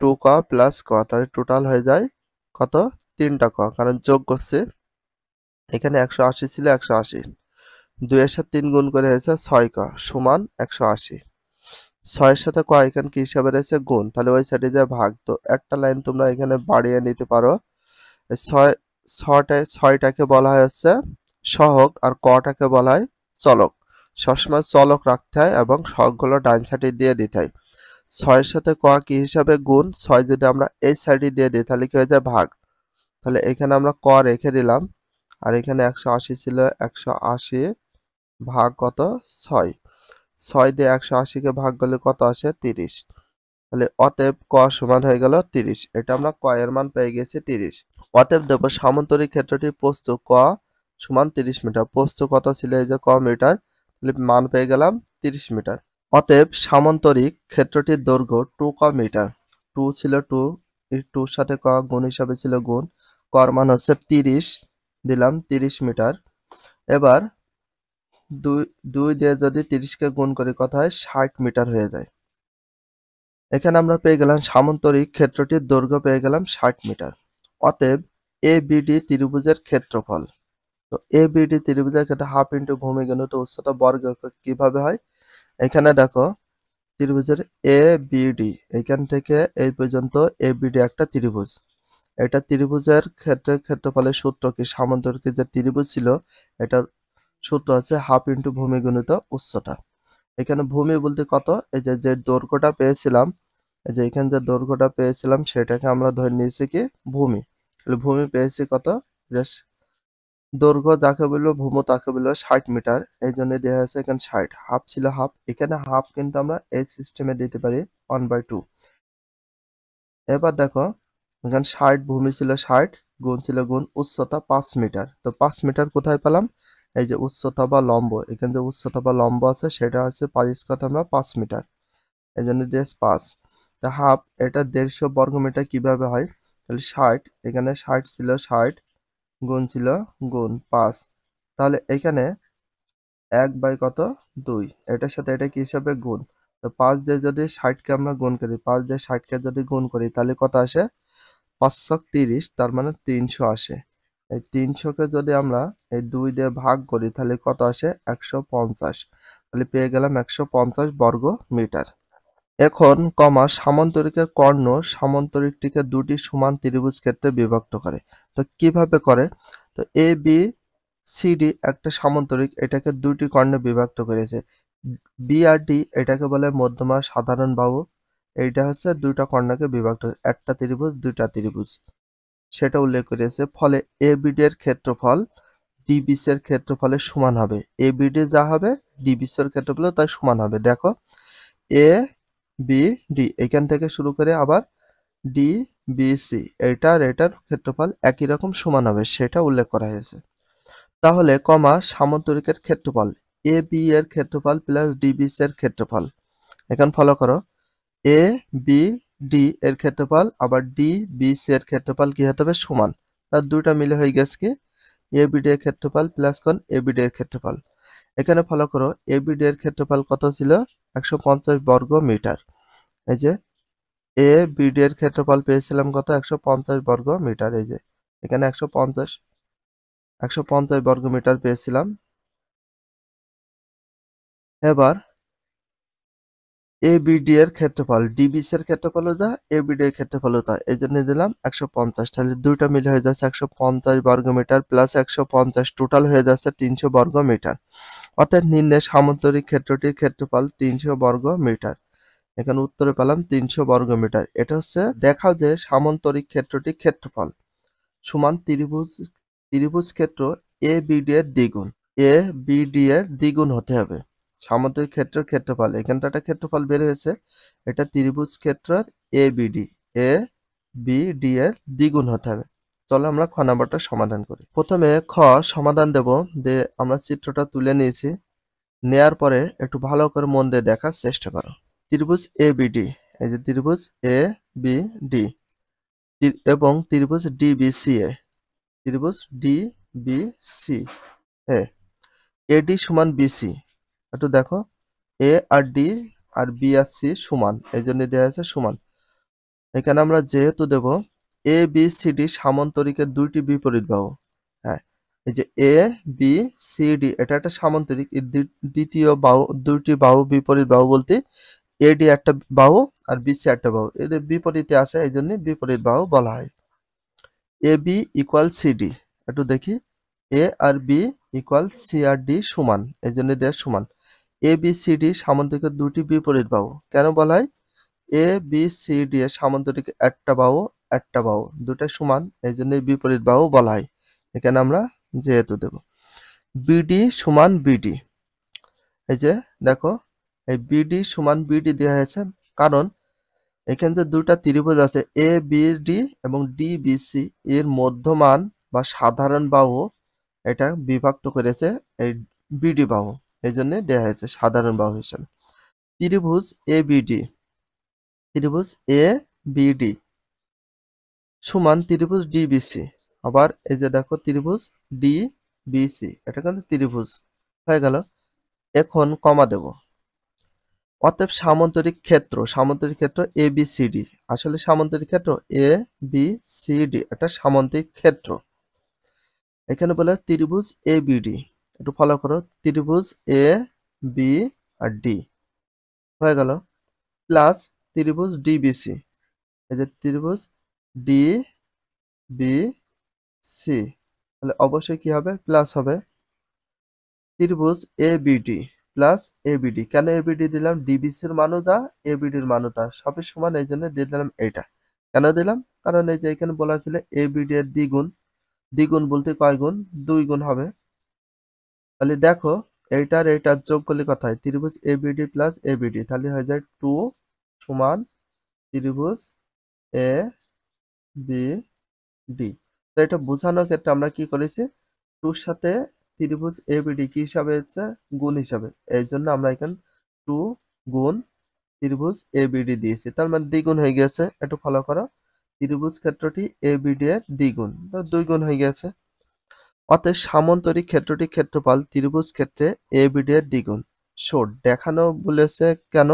2 ক প্লাস ক, তাহলে টোটাল হয়ে যায় কত 3টা ক, কারণ যোগ করছে। এখানে 180 ছিল 180, 2 এর সাথে 3 গুণ করে হয়েছে 6 ক সমান 180। 6 এর সাথে ক এখানে কি হিসাবে রয়েছে গুণ, তাহলে ওই সাইডে যায় ভাগ। তো একটা লাইন তোমরা এখানে বাড়িয়ে নিতে পারো। 6টাকে বলা হয় হচ্ছে সহগ, আর কটাকে বলা হয় চলক। সবসময় চলক রাখতে হয় এবং সহগগুলো ডান সাইডে দিয়ে দিতে হয়। ছয়ের সাথে ক কি হিসাবে গুণ, 6 যদি আমরা এই সাইডে দিয়ে দিই তাহলে কি হয়ে যায় ভাগ। তাহলে এখানে আমরা ক রেখে দিলাম, আর এখানে 180 ছিল, 180 ভাগ কত 6, 6 দিয়ে 180 কে ভাগ করলে কত আসে 30। তাহলে অতএব ক সমান হয়ে গেল 30। এটা আমরা ক এর মান পেয়ে গেছি 30। অতএব দেখো সামান্তরিক ক্ষেত্রটি প্রস্থ ক সমান 30 মিটার। প্রস্থ কত ছিল এই যে ক মিটার, তাহলে মান পেয়ে গেলাম 30 মিটার। অতএব সামান্তরিক ক্ষেত্রটির দৈর্ঘ্য 2 ক মিটার। 2 ছিল 2, এই 2 সাথে ক গুণ হিসাবে ছিল গুণ, কর মান হচ্ছে 30, দিলাম 30 মিটার। এবার 2 দিয়ে যদি 30 কে গুণ করি কত হয় 60 মিটার হয়ে যায়। এখানে আমরা পেয়ে গেলাম সামান্তরিক ক্ষেত্রটির দৈর্ঘ্য পেয়ে গেলাম 60 মিটার। অতএব ABD ত্রিভুজের ক্ষেত্রফল, তো ABD ত্রিভুজের ক্ষেত্রে হাফ ইন্টু ভূমি গুণিত উচ্চতা বর্গ কিভাবে হয়, এখানে দেখো ত্রিভুজের ABD এখান থেকে এই পর্যন্ত ABD একটা ত্রিভুজ। এটা ত্রিভুজের ক্ষেত্রফলের সূত্র কি, সামান্তরিকের যে ত্রিভুজ ছিল এটার সূত্র আছে হাফ ইন্টু ভূমি গুণিত উচ্চতা। এখানে ভূমি বলতে কত, এই যে দৈর্ঘ্যটা পেয়েছিলাম, এই যে এখানে যে দৈর্ঘ্যটা পেয়েছিলাম সেটাকে আমরা ধরে নিয়েছি কি ভূমি। তাহলে ভূমি পেয়েছি কত, যে দৈর্ঘ্য যাকে বলবো ভূমি তাকে বলবো 60 মিটার, এই জন্য দেওয়া আছে এখানে 60, হাফ ছিল হাফ, এখানে হাফ কিন্তু আমরা এই সিস্টেমে দিতে পারি 1/2। এবার দেখো এখানে 60 ভূমি ছিল 60, গুণ ছিল গুণ, উচ্চতা 5 মিটার। তো 5 মিটার কোথায় পেলাম, এই যে উচ্চতা বা লম্ব, এখানে যে উচ্চতা বা লম্ব আছে সেটা হচ্ছে 5 কথা আমরা 5 মিটার, এই জন্য দিয়ে 5। তা হাফ এটা 150 বর্গ মিটার কিভাবে হয়, তাহলে 60 এখানে 60 ছিল 60, গুণ ছিল গুণ 5, তাহলে এখানে 1/কত 2, এটার সাথে এটা কি হিসাবে গুণ। তো 5 দিয়ে যদি 60 কে আমরা গুণ করি, 5 দিয়ে 60 কে যদি গুণ করি তাহলে কত আসে 530, তার মানে 300 আসে। এই 300 কে যদি আমরা এই 2 দিয়ে ভাগ করি তাহলে কত আসে 150, তাহলে পেয়ে গেলাম 150 বর্গ মিটার। এখন সামান্তরিকের কর্ণ সামান্তরিকটিকে দুটি সমান ত্রিভুজ ক্ষেত্রে বিভক্ত করে। তো কিভাবে করে, তো এ বি সি ডি একটা সামান্তরিক, এটাকে দুটি কর্ণে বিভক্ত করেছে। বি আর ডি এটাকে বলে মধ্যমা সাধারণ বাহু, এইটা হচ্ছে দুইটা কর্ণকে বিভক্ত, একটা ত্রিভুজ দুইটা ত্রিভুজ সেটা উল্লেখ করেছে। ফলে এ বিডি এর ক্ষেত্রফল ডিবিসি এর ক্ষেত্রফলের সমান হবে। এ বিডি যা হবে ডিবিসি এর ক্ষেত্রফল তাই সমান হবে। দেখো এ বি ডি এখান থেকে শুরু করে আবার ডি বি সি এটার ক্ষেত্রফল একই রকম সমান হবে, সেটা উল্লেখ করা হয়েছে। তাহলে সামান্তরিকের ক্ষেত্রফল এ বি এর ক্ষেত্রফল প্লাস ডিবিসি এর ক্ষেত্রফল, এখন ফলো করো এ বি ডি এর ক্ষেত্রফল আবার ডি বি সি এর ক্ষেত্রফল কি হতে হবে সমান, তার দুইটা মিলে হয়ে গেছে কি এ বি ডি এর ক্ষেত্রফল প্লাস কোন এ বি ডি এর ক্ষেত্রফল। এখানে ফলো করো এ বি ডি এর ক্ষেত্রফল কত ছিল 150 বর্গ মিটার, এই যে এ বি ডি এর ক্ষেত্রফল পেয়েছিলাম কত 150 বর্গ মিটার, এই যে এখানে 150 বর্গ মিটার পেয়েছিলাম। এবার এবিডি এর ক্ষেত্রফল ডিবিসি এর ক্ষেত্রফল যা এবিডি এর ক্ষেত্রফল তা, এই জন্য দিলাম 150, তাহলে দুইটা মিলে হয়ে যাচ্ছে 150 বর্গ মিটার প্লাস 150, টোটাল হয়ে যাচ্ছে 300 বর্গ মিটার। অর্থাৎ নিম্নের সামান্তরিক ক্ষেত্রটির ক্ষেত্রফল 300 বর্গ মিটার। এখানে উত্তরে পেলাম 300 বর্গ মিটার। এটা হচ্ছে দেখাও যে সামান্তরিক ক্ষেত্রটির ক্ষেত্রফল সমান ত্রিভুজ ক্ষেত্র এ বিডি এর দ্বিগুণ, এ বিডি এর দ্বিগুণ হতে হবে সামান্তরিক ক্ষেত্রের ক্ষেত্রফল। এখানটা একটা ক্ষেত্রফল বের হয়েছে, এটা ত্রিভুজ ক্ষেত্রের এ বিডি এর দ্বিগুণ হতে হবে। চলো আমরা খ নাম্বারটা সমাধান করি। প্রথমে খ সমাধান দেব, দিয়ে আমরা চিত্রটা তুলে নিয়েছি, নেয়ার পরে একটু ভালো করে মন দিয়ে দেখার চেষ্টা করো। ত্রিভুজ এ বিডি, এই যে ত্রিভুজ এ বিডি এবং ত্রিভুজ ডিবিসিএ, ত্রিভুজ ডিবিসি এডি সমান বিসি, একটু দেখো এ আর ডি আর বি আর সি সমান, এই জন্য দেওয়া আছে সমান। এখানে আমরা যেহেতু দেব এ বি সি ডি সামান্তরিকের দুইটি বিপরীত বাহু, হ্যাঁ এই যে এ বি সি ডি এটা একটা সামান্তরিক, দ্বিতীয় বাহু দুইটি বাহু বিপরীত বাহু বলতে এডি একটা বাহু আর বিসি একটা বাহু, এদের বিপরীতে আসে এই জন্য বিপরীত বাহু বলা হয়। এ বি ইকুয়াল সিডি, একটু দেখি এ আর বি ইকুয়াল সি আর ডি সমান, এই জন্য দেওয়া সমান। এ বি সি ডি সামান্তরিকের দুটি বিপরীত বাহু কেন বলা হয়, এ বি সি ডি এর সামান্তরিক একটা বাহু দুটা সমান, এই জন্য বিপরীত বাহু বলা হয়। এখানে আমরা যেহেতু দেব বিডি সমান বিডি। এই যে দেখো এই বিডি সমান বিডি দেওয়া হয়েছে, কারণ এখানে যে দুটা ত্রিভুজ আছে এ বি ডি এবং ডি বি সি এর মধ্যমান বা সাধারণ বাহু এটা বিভক্ত করেছে এই বিডি বাহু, এই জন্য দেওয়া হয়েছে সাধারণ বাহু হিসেবে। ত্রিভুজ এ বিডি সমান ত্রিভুজ ডিবিসি। আবার এই যে দেখো ত্রিভুজ ডিবিসি, এটা কিন্তু ত্রিভুজ হয়ে গেল। এখন কমা দেব। অতএব সামান্তরিক ক্ষেত্র এ বি সি ডি, আসলে সামান্তরিক ক্ষেত্র এ বি সি ডি এটা সামান্তরিক ক্ষেত্র। এখানে বলে ত্রিভুজ এ বিডি, একটু ফলো করো, ত্রিভুজ এ বি আর ডি হয়ে গেল, প্লাস ত্রিভুজ ডিবিসি, এই যে ত্রিভুজ ডি বি সি, তাহলে অবশ্যই কি হবে, প্লাস হবে ত্রিভুজ এ বিডি প্লাস এ বিডি। কেন এ বিডি দিলাম, ডিবিসির মানও যা এ বিডির মানও তা সবই সমান, এই জন্য দিয়ে দিলাম এইটা। কেন দিলাম, কারণ এই যে এখানে বলা ছিল এ বিডি এর দ্বিগুণ, দ্বিগুণ বলতে কয় গুণ, 2 গুণ হবে। তাহলে দেখো এইটার যোগ করলে কত হয়, ত্রিভুজ এ বিডি প্লাস এ বিডি, তাহলে হয়ে যায় 2 সমান ত্রিভুজ এ বি ডি। তো এটা বোঝানোর ক্ষেত্রে আমরা কি করেছি, 2 এর সাথে ত্রিভুজ এবিডি কি হিসাবে আছে, গুণ হিসাবে, এই জন্য আমরা এখানে 2 গুণ ত্রিভুজ এবিডি দিয়েছি, তার মানে দ্বিগুণ হয়ে গেছে। একটু ফলো করো, ত্রিভুজ ক্ষেত্রটি এবিডি এর দ্বিগুণ, তো 2 গুণ হয়ে গেছে। অতএব সামান্তরিক ক্ষেত্রটি ক্ষেত্রফল ত্রিভুজ ক্ষেত্রে এবিডি এর দ্বিগুণ। শুড দেখানো বলেছে, কেন,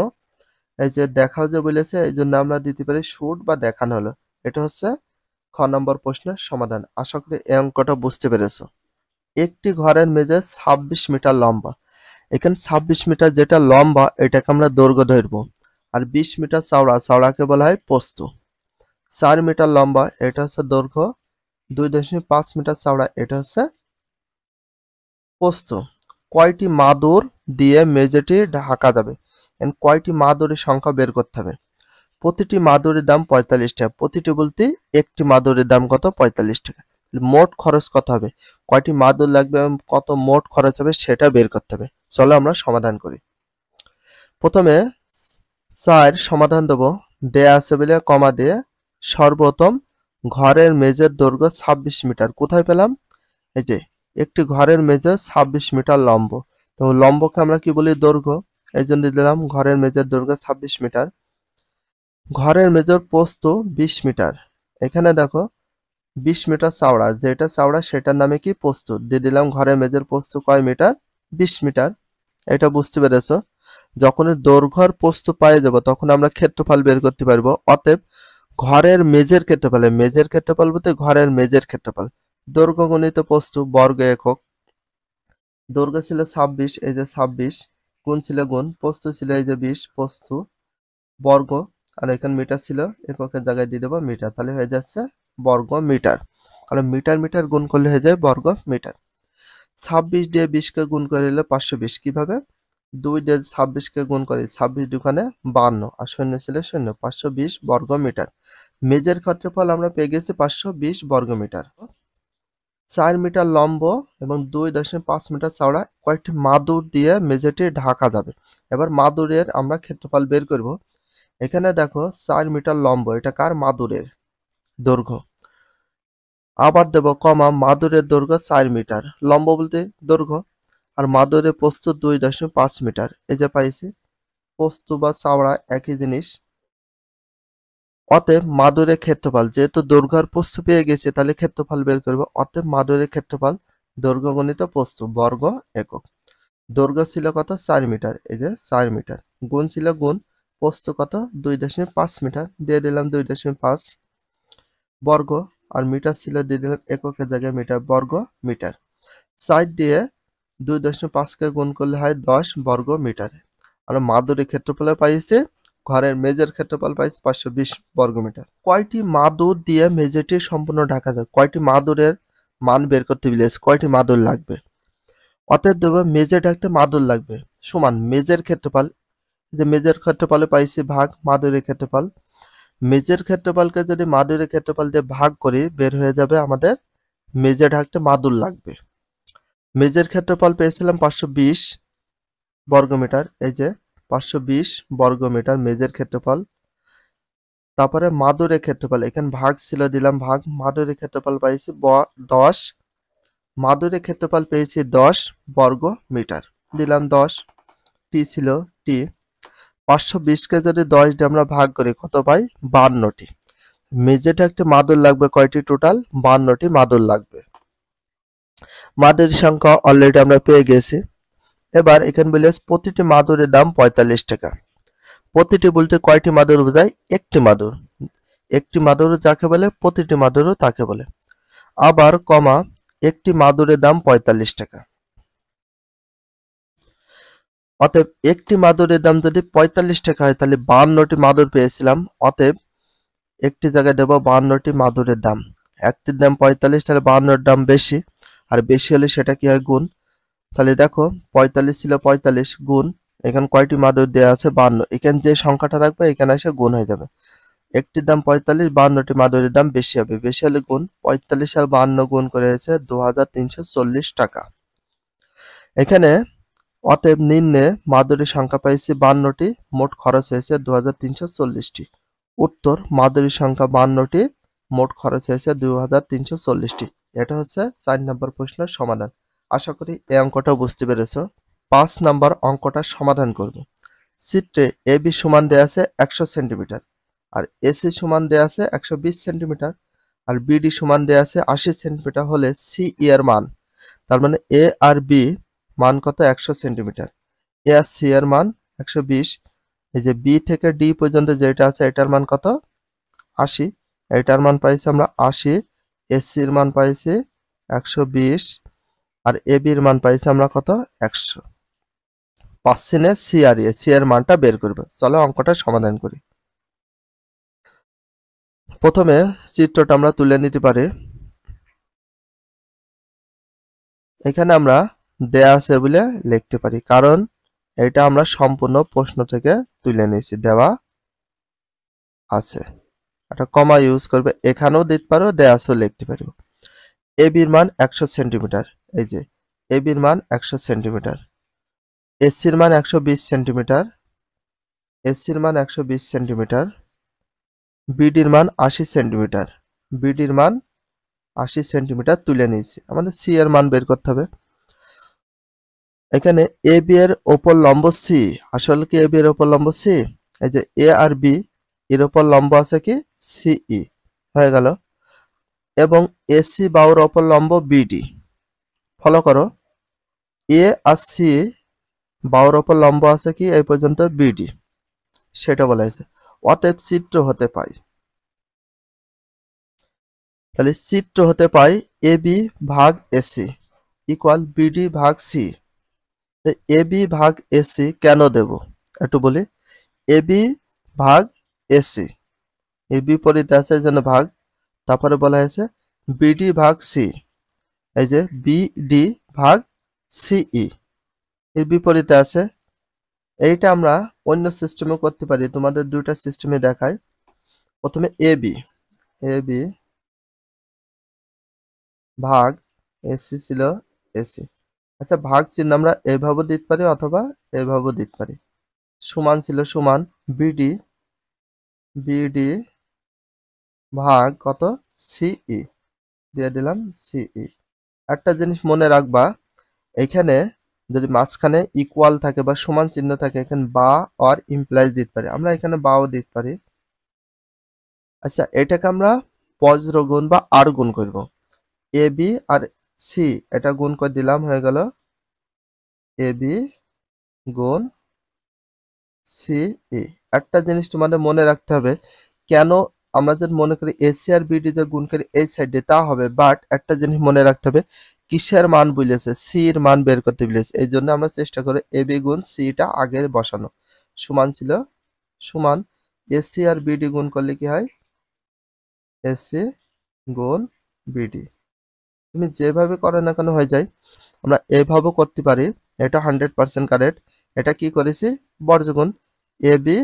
এই যে দেখাও যে বলেছে, এই জন্য আমরা দিতে পারি শুড বা দেখানো হলো। এটা হচ্ছে খ নম্বর প্রশ্নের সমাধান। আশা করি এই অঙ্কটা বুঝতে পেরেছো। একটি ঘরের মেঝে 26 মিটার লম্বা, এখানে 26 মিটার যেটা লম্বা এটাকে আমরা দৈর্ঘ্য ধরবো, আর 20 মিটার চওড়াকে বলা হয় প্রস্থ। 4 মিটার লম্বা এটা হচ্ছে দৈর্ঘ্য, 2.5 মিটার চওড়া এটা হচ্ছে প্রস্থ। কয়টি মাদুর দিয়ে মেঝেটি ঢাকা যাবে, কয়টি মাদুরের সংখ্যা বের করতে হবে। প্রতিটি মাদুরের দাম 45 টাকা, প্রতিটি বলতে একটি মাদুরের দাম কত, 45 টাকা। মোট খরচ কত হবে, কয়টি মাদুর লাগবে এবং কত মোট খরচ হবে সেটা বের করতে হবে। চলো আমরা সমাধান করি। প্রথমে 4 সমাধান দেবো, দেয়া আছে বলে কমা দিয়ে সর্বপ্রথম ঘরের মেঝের দৈর্ঘ্য 26 মিটার কোথায় পেলাম, এই যে একটি ঘরের মেঝে 26 মিটার লম্ব, তো লম্বকে আমরা কি বলি, দৈর্ঘ্য, এই জন্য দিলাম ঘরের মেঝের দৈর্ঘ্য 26 মিটার। ঘরের মেঝের প্রস্থ 20 মিটার, এখানে দেখো 20 মিটার চওড়া, যেটা চওড়া সেটার নামে কি, প্রস্থ, দিয়ে দিলাম ঘরের মেঝের প্রস্থ কয় মিটার, 20 মিটার। এটা বুঝতে পেরেছো। যখন দৈর্ঘ্য আর প্রস্থ পাই যাব তখন আমরা ক্ষেত্রফল বের করতে পারবো। অতএব ঘরের মেঝের ক্ষেত্রফল বলতে ঘরের মেঝের ক্ষেত্রফল, দৈর্ঘ্য গুণিত প্রস্থ বর্গ একক। দৈর্ঘ্য ছিল 26, এই যে 26 গুণ ছিল গুণ, প্রস্থ ছিল এই যে 20 প্রস্থ বর্গ, আর এখানে মিটার ছিল, এককের জায়গায় দিয়ে দেবো মিটার, তাহলে হয়ে যাচ্ছে বর্গ মিটার। কারণ মিটার মিটার গুণ করলে হয়ে যায় বর্গ মিটার। 26 দিয়ে 20 কে গুণ করে নিলে 520, কিভাবে, 2 দিয়ে 26 কে গুণ করি, 26 দুখানে 52 আর শূন্য ছিল শূন্য, 520 বর্গ মিটার। মেঝের ক্ষেত্রফল আমরা পেয়ে গেছি 520 বর্গ মিটার। 4 মিটার লম্ব এবং 2.5 মিটার চওড়া কয়েকটি মাদুর দিয়ে মেঝেটি ঢাকা যাবে। এবার মাদুরের আমরা ক্ষেত্রফল বের করব। এখানে দেখো 4 মিটার লম্ব, এটা কার, মাদুরের দৈর্ঘ্য। আবার দেব কমা, মাদুরের দৈর্ঘ্য 4 মিটার, লম্ব বলতে দৈর্ঘ্য, আর মাদুরের প্রস্থ 2.5 মিটার, এই যে পাইছি, প্রস্থ বা চওড়া একই জিনিস। অতএব মাদুরের ক্ষেত্রফল, যেহেতু দৈর্ঘ্য আর প্রস্থ পেয়ে গেছে তাহলে ক্ষেত্রফল বের করব। অতএব মাদুরের ক্ষেত্রফল দৈর্ঘ্য গণিত প্রস্থ বর্গ একক। দৈর্ঘ্য ছিল কত, 4 মিটার, এই যে 4 মিটার, গুণ ছিল গুণ, প্রস্থ কত, 2.5 মিটার, দিয়ে দিলাম 2.5 বর্গ, আর মিটার ছিল দিয়ে দিলাম এককের জায়গায় মিটার, বর্গ মিটার। 4 দিয়ে 2.5 কে গুণ করলে হয় 10 বর্গ মিটার। আর মাদুরের ক্ষেত্রফল পাইছে, ঘরের মেঝের ক্ষেত্রফল পাইছে 520 বর্গ মিটার। কয়টি মাদুর দিয়ে মেঝেটি সম্পূর্ণ ঢাকা যায়, কয়টি মাদুরের মান বের করতে বলেছে, কয়টি মাদুর লাগবে। অতএব দেব মেঝে ঢাকতে মাদুর লাগবে সমান মেঝের ক্ষেত্রফল, যে মেজের ক্ষেত্রফলে পাইছি ভাগ মাদুরের ক্ষেত্রফল। মেজের ক্ষেত্রফলকে যদি মাদুরের ক্ষেত্রফল দিয়ে ভাগ করি বের হয়ে যাবে আমাদের মেজে ঢাকতে মাদুর লাগবে। মেজের ক্ষেত্রফল পেয়েছিলাম 520 বর্গমিটার, এই যে 520 বর্গমিটার মেজের ক্ষেত্রফল। তারপরে মাদুরের ক্ষেত্রফল, এখানে ভাগ ছিল দিলাম ভাগ, মাদুরের ক্ষেত্রফল পাইছি 10, মাদুরের ক্ষেত্রফল পেয়েছি 10 বর্গ মিটার, দিলাম 10, টি ছিল টি। 520কে যদি 10 দিয়ে আমরা ভাগ করি কত পাই? 52টি। মেঝেটা একটা মাদুর লাগবে কয়টি? টোটাল 52টি মাদুর লাগবে। মাদুরের সংখ্যা অলরেডি আমরা পেয়ে গেছি। এবার এখানে বলে প্রতিটি মাদুরের দাম 45 টাকা। প্রতিটি বলতে কয়টি মাদুর বোঝায়? একটি মাদুর। একটি মাদুর যাকে বলে প্রতিটি মাদুরও তাকে বলে। আবার কমা একটি মাদুরের দাম 45 টাকা। অতএব একটি মাদুরের দাম যদি 45 টাকা হয় তাহলে 52টি মাদুর পেয়েছিলাম। অতএব একটি জায়গায় দেব 52টি মাদুরের দাম। একটির দাম 45, তাহলে 52এর দাম বেশি, আর বেশি হলে সেটা কি হয়? গুণ। তাহলে দেখো 45 ছিল 45 গুণ, এখানে কয়টি মাদুর দেওয়া আছে? 52। এখানে যে সংখ্যাটা থাকবে এখানে এসে গুণ হয়ে যাবে। একটির দাম 45, 52টি মাদুরের দাম বেশি হবে, বেশি হলে গুণ। 45 আর 52 গুণ করে হয়েছে 2340 টাকা। এখানে অতএব নিম্নে মাদুরের সংখ্যা পাইছি 52টি, মোট খরচ হয়েছে 2340টি। উত্তর মাদুরের সংখ্যা 52টি, মোট খরচ হয়েছে 2340টি। এটা হচ্ছে 4 নম্বর প্রশ্নের সমাধান। আশা করি এই অঙ্কটা বুঝতে পেরেছো। 5 নম্বর অঙ্কটা সমাধান করব। চিত্রে এবি সমান দেয়া আছে 100 সেন্টিমিটার, আর এসি সমান দেয়া আছে 120 সেন্টিমিটার, আর বিডি সমান দেয়া আছে 80 সেন্টিমিটার হলে সি এর মান, তার মানে এ আর বি মান কত? 100 সেন্টিমিটার। এ আর সি এর মান 120। এই যে বি থেকে ডি পর্যন্ত যেটা আছে এটার মান কত? 80। এটার মান পাইছি আমরা 80, এসি এর মান পাইছি 120, আর এ বির মান পাইছি আমরা কত? 100। পাচ্ছি না সি আর এ, সি এর মানটা বের করবে। চলো অঙ্কটা সমাধান করি। প্রথমে চিত্রটা আমরা তুলে নিতে পারি। এখানে আমরা দেয়া আছে বলে লিখতে পারি, কারণ এটা আমরা সম্পূর্ণ প্রশ্ন থেকে তুলে নিয়েছি, দেওয়া আছে। একটা কমা ইউজ করবে, এখানেও দিতে পারো, দেয়া আছেও লিখতে পারো। এ বির মান 100 সেন্টিমিটার, এই যে এ বির মান 100 সেন্টিমিটার, এসির মান 120 সেন্টিমিটার, এসির মান 120 সেন্টিমিটার, বিডির মান 80 সেন্টিমিটার, বিডির মান 80 সেন্টিমিটার তুলে নিয়েছি। আমাদের সি এর মান বের করতে হবে। এখানে এ বি এর ওপর লম্ব সি, আসলে কি এ বি এর ওপর লম্ব সি? এই যে এ আর বি এর ওপর লম্ব আছে কি? সিই, হয়ে গেল। এবং এসি বাহুর ওপর লম্ব বিডি। ফলো করো, এ আর সি বাহুর ওপর লম্ব আছে কি এই পর্যন্ত? বিডি, সেটা বলা হয়েছে। অতএব চিত্র হতে পাই, তাহলে চিত্র হতে পাই এ বি ভাগ এসি ইকুয়াল বিডি ভাগ সি। এ বি ভাগ এসি কেন দেব একটু বলি। এ বি ভাগ এসি, এর বিপরীতে আছে যেন ভাগ, তারপরে বলা হয়েছে বিডি ভাগ সি, এই যে বিডি ভাগ সিই এর বিপরীতে আছে। এইটা আমরা অন্য সিস্টেমে করতে পারি, তোমাদের দুইটা সিস্টেমে দেখায়। প্রথমে এ বি ভাগ এসি ছিল এসি। আচ্ছা, ভাগ চিহ্ন আমরা এভাবেও দিতে পারি অথবা এভাবেও দিতে পারি। সমান ছিল সমান বিডি বিডি ভাগ কত? সিই, দিয়ে দিলাম সিই। একটা জিনিস মনে রাখবা, এখানে যদি মাঝখানে ইকুয়াল থাকে বা সমান চিহ্ন থাকে এখানে বা অর ইমপ্লাইজ দিতে পারি, আমরা এখানে বাও দিতে পারি। আচ্ছা, এটাকে আমরা বজ্র গুণ বা আর গুণ করব। এ বি আর সি এটা গুণ করে দিলাম, হয়ে গেল এ বি গুণ সি ই। একটা জিনিস তোমাদের মনে রাখতে হবে, কেন আমরা যদি মনে করি এসি আর বিডি যে গুণ করি এই সাইডে তা হবে, বাট একটা জিনিস মনে রাখতে হবে কিসের মান বলেছে? সি এর মান বের করতে বলেছে। এই জন্য আমরা চেষ্টা করি এ বি গুণ সিটা আগে বসানো। সমান ছিল সমান এসি আর বিডি গুণ করলে কি হয়? এসি গুণ বিডি। তুমি যেভাবে করো না কেন হয়ে যায়। আমরা এভাবেও করতে পারি, এটা 100% কারেক্ট। এটা কি করেছি? বর্গগুণ এ বি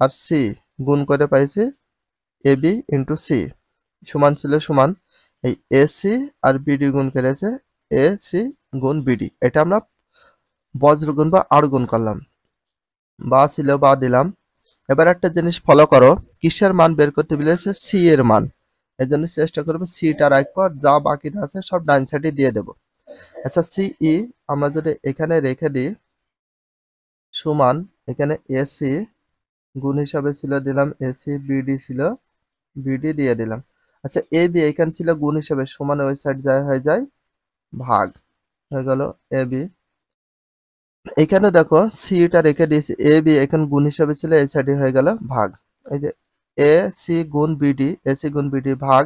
আর সি গুণ করে পাইছি এ বি ইন্টু সি সমান ছিল সমান এই এ সি আর বিডি গুণ করেছে এ সি গুণ বিডি। এটা আমরা বজ্র গুণ বা আর গুণ করলাম, বা ছিল বা দিলাম। এবার একটা জিনিস ফলো করো, কিসের মান বের করতে বলেছে? সি এর মান। এর জন্য চেষ্টা করবো সিটা রাখবো, আর যা বাকি আছে সব ডান সাইডে দিয়ে দেবো। আচ্ছা, সিই আমরা যদি এখানে রেখে দিই সমান এখানে এসি গুণ হিসাবে ছিল দিলাম এসি, বিডি ছিল বিডি দিয়ে দিলাম। আচ্ছা, এ বি এখানে ছিল গুণ হিসাবে, সমান ওই সাইড যায় হয়ে যায় ভাগ, হয়ে গেল এ বি। এখানে দেখো সিটা রেখে দিয়েছি, এ বি এখানে গুণ হিসাবে ছিল এই সাইডে হয়ে গেল ভাগ। এই যে এ সি গুণ বিডি, এ সি গুণ বিডি ভাগ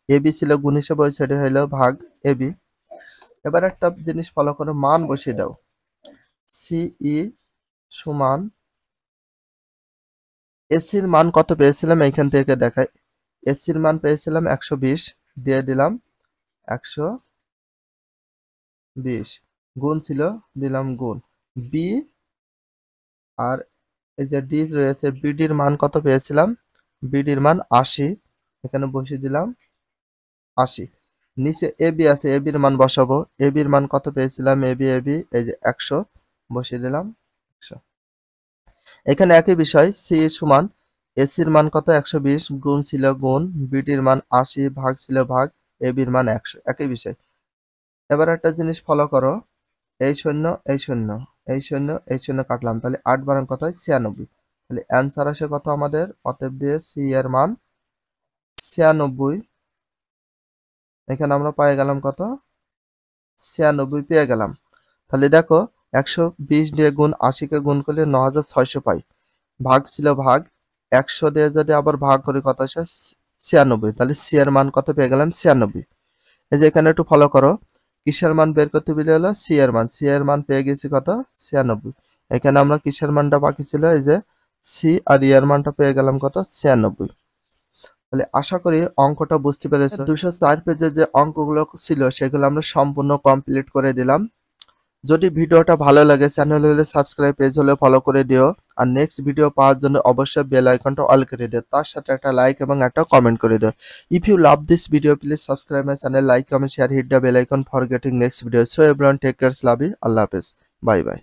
এ বি ছিল গুণ হিসাবে ওই সাইডে হইল ভাগ এ বি। এবার একটা জিনিস ফলো করো, মান বসিয়ে দাও। সিই সমান এসির মান কত পেয়েছিলাম এইখান থেকে দেখাই, এসির মান পেয়েছিলাম 120, দিয়ে দিলাম 120 গুণ ছিল দিলাম গুণ বি, আর এই যে ডি রয়েছে বিডির মান কত পেয়েছিলাম, বিডির মান 80, এখানে বসিয়ে দিলাম 80। নিচে এ বি আছে, এ বির মান বসাবো, এ বির মান কত পেয়েছিলাম, এ বি এই যে 100 বসিয়ে দিলাম 100। এখানে একই বিষয়, সি সমান এসির মান কত 120 গুণ ছিল গুণ বিডির মান 80 ভাগ ছিল ভাগ এ বির মান 100, একই বিষয়। এবার একটা জিনিস ফলো করো, এই শূন্য এই শূন্য এই শূন্য এই শূন্য কাটলাম, তাহলে 8 বারান কত হয় 96, তাহলে অ্যান্সার আসে কত আমাদের, অতএব দিয়ে সি এর মান 96। এখানে আমরা পেয়ে গেলাম কত, 96 পেয়ে গেলাম। তাহলে দেখো 120 দিয়ে গুণ 80 কে গুণ করলে 9600 পাই, ভাগ ছিল ভাগ 100 দিয়ে যদি আবার ভাগ করি কত আসে 96, তাহলে সি এর মান কত পেয়ে গেলাম 96। এই যে এখানে একটু ফলো করো, কিসের মান বের করতে বলে হলো সি এর মান, সি এর মান পেয়ে গেছি কত 96। এখানে আমরা কিসের মানটা বাকি ছিল, এই যে সি আর ই এর মানটা পেয়ে গেলাম কত 96। তাহলে আশা করি অঙ্কটা বুঝতে পেরেছো। 204 পেজে যে অঙ্কগুলো ছিল সেগুলো আমরা সম্পূর্ণ কমপ্লিট করে দিলাম। যদি ভিডিওটা ভালো লাগে চ্যানেল হলে সাবস্ক্রাইব, পেজ হলে ফলো করে দিও, আর নেক্সট ভিডিও পাওয়ার জন্য অবশ্যই বেল আইকনটা অল করে দিও, তার সাথে একটা লাইক এবং একটা কমেন্ট করে দিও। If you love this video please subscribe my channel, like comment share, hit the bell icon for getting next video. So everyone take care, love you, আল্লাহ হাফেজ, বাই বাই।